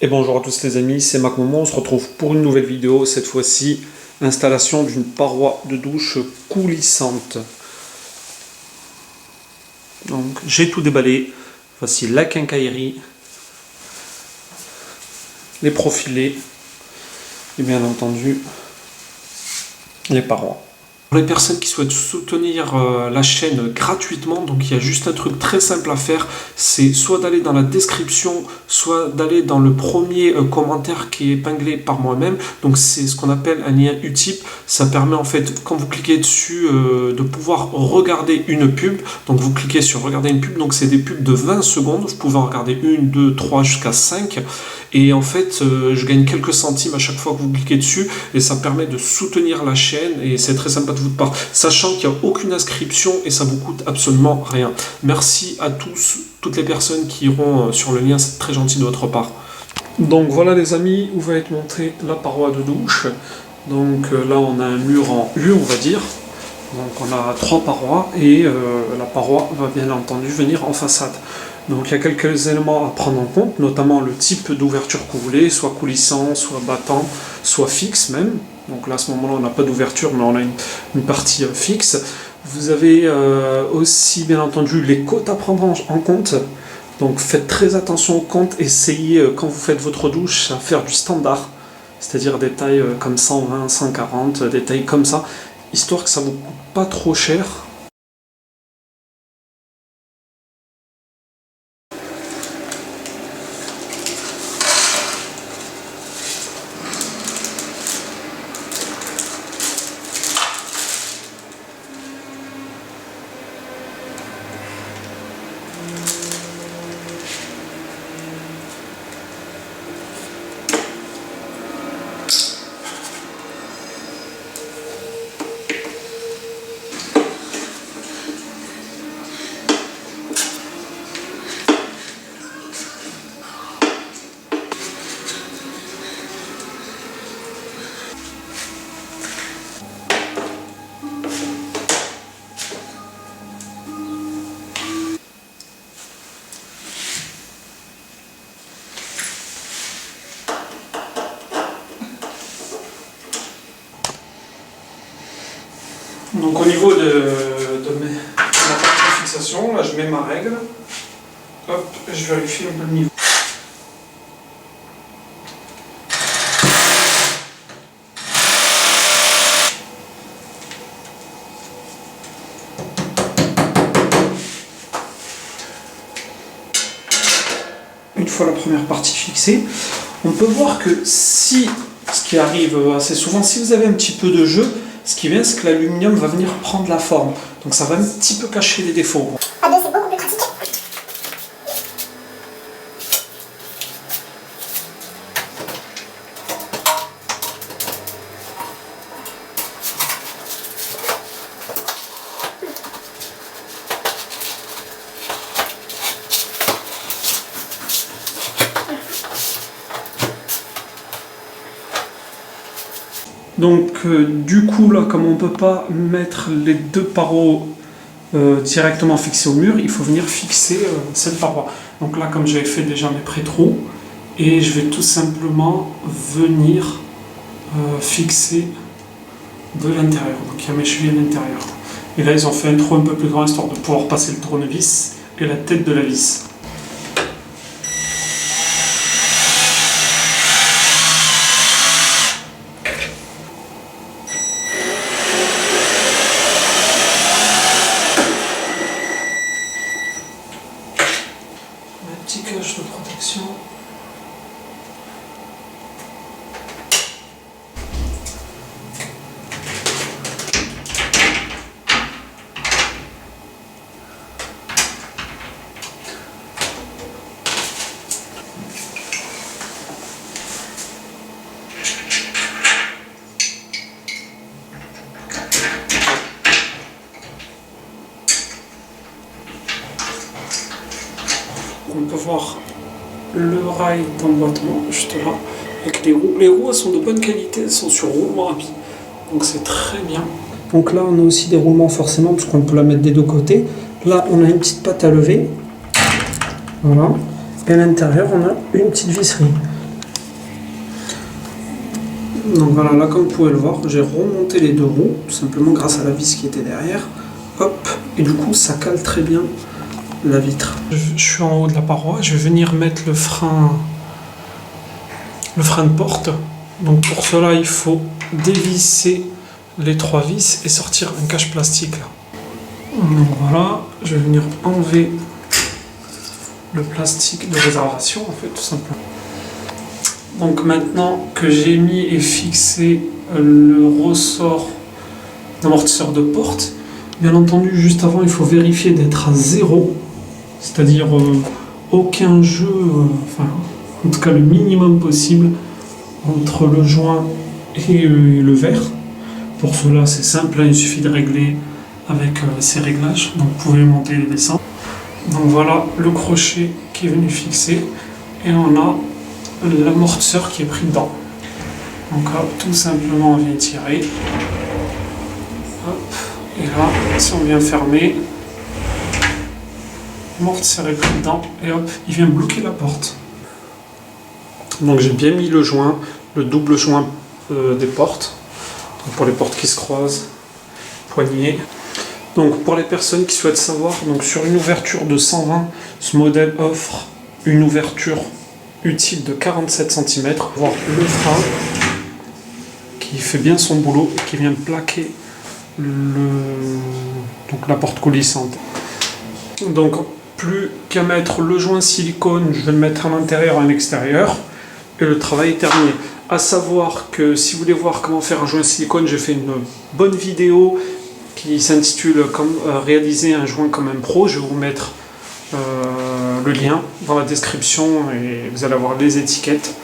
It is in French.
Et bonjour à tous les amis, c'est MacMomo, on se retrouve pour une nouvelle vidéo, cette fois-ci installation d'une paroi de douche coulissante. Donc j'ai tout déballé, voici la quincaillerie, les profilés et bien entendu les parois. Pour les personnes qui souhaitent soutenir la chaîne gratuitement, donc il y a juste un truc très simple à faire, c'est soit d'aller dans la description, soit d'aller dans le premier commentaire qui est épinglé par moi-même. Donc c'est ce qu'on appelle un lien Utip. Ça permet en fait, quand vous cliquez dessus, de pouvoir regarder une pub. Donc vous cliquez sur regarder une pub, donc c'est des pubs de 20 secondes. Vous pouvez en regarder 1, 2, 3 jusqu'à 5. Et en fait, je gagne quelques centimes à chaque fois que vous cliquez dessus. Et ça permet de soutenir la chaîne. Et c'est très sympa de votre part. Sachant qu'il n'y a aucune inscription et ça vous coûte absolument rien. Merci à tous, toutes les personnes qui iront sur le lien. C'est très gentil de votre part. Donc voilà les amis, où va être montée la paroi de douche. Donc là, on a un mur en U, on va dire. Donc on a 3 parois et la paroi va bien entendu venir en façade. Donc il y a quelques éléments à prendre en compte, notamment le type d'ouverture que vous voulez, soit coulissant, soit battant, soit fixe même. Donc là à ce moment-là on n'a pas d'ouverture mais on a une partie fixe. Vous avez aussi bien entendu les côtes à prendre en compte. Donc faites très attention aux comptes, essayez quand vous faites votre douche à faire du standard. C'est-à-dire des tailles comme 120, 140, des tailles comme ça, histoire que ça ne vous coûte pas trop cher. Donc au niveau de ma partie de fixation, là je mets ma règle, hop, je vérifie un peu le niveau. Une fois la première partie fixée, on peut voir que si, ce qui arrive assez souvent, si vous avez un petit peu de jeu, ce qui est bien, c'est que l'aluminium va venir prendre la forme. Donc ça va un petit peu cacher les défauts. Ah ben c'est beaucoup plus pratique. Donc du coup là, comme on ne peut pas mettre les deux parois directement fixées au mur, il faut venir fixer cette paroi. Donc là, comme j'avais fait déjà mes pré-trous, et je vais tout simplement venir fixer de l'intérieur. Donc il y a mes chevilles à l'intérieur. Et là, ils ont fait un trou un peu plus grand, histoire de pouvoir passer le tournevis et la tête de la vis. Petit cache de protection. On peut voir le rail d'emboîtement juste là avec les roues. Les roues elles sont de bonne qualité, elles sont sur roulement rapide, donc c'est très bien. Donc là on a aussi des roulements forcément parce qu'on peut la mettre des deux côtés. Là on a une petite patte à lever, voilà, et à l'intérieur on a une petite visserie. Donc voilà, là comme vous pouvez le voir, j'ai remonté les deux roues, tout simplement grâce à la vis qui était derrière. Hop, et du coup ça cale très bien la vitre. Je suis en haut de la paroi, je vais venir mettre le frein de porte. Donc pour cela il faut dévisser les 3 vis et sortir un cache plastique là. Donc voilà, je vais venir enlever le plastique de réservation en fait tout simplement. Donc maintenant que j'ai mis et fixé le ressort d'amortisseur de porte, bien entendu juste avant il faut vérifier d'être à 0, c'est-à-dire aucun jeu, enfin en tout cas le minimum possible entre le joint et le verre. Pour cela c'est simple, il suffit de régler avec ces réglages, donc vous pouvez monter et descendre. Donc voilà le crochet qui est venu fixer et on a l'amortisseur qui est pris dedans. Donc hop, tout simplement on vient tirer. Hop, et là, si on vient fermer, l'amortisseur est pris dedans et hop, il vient bloquer la porte. Donc j'ai bien mis le joint, le double joint des portes, donc pour les portes qui se croisent, poignée. Donc pour les personnes qui souhaitent savoir, donc sur une ouverture de 120, ce modèle offre une ouverture utile de 47 cm, voir le frein qui fait bien son boulot et qui vient plaquer donc la porte coulissante. Donc plus qu'à mettre le joint silicone, je vais le mettre à l'intérieur et à l'extérieur et le travail est terminé. À savoir que si vous voulez voir comment faire un joint silicone, j'ai fait une bonne vidéo qui s'intitule réaliser un joint comme un pro. Je vais vous mettre le lien dans la description et vous allez avoir les étiquettes.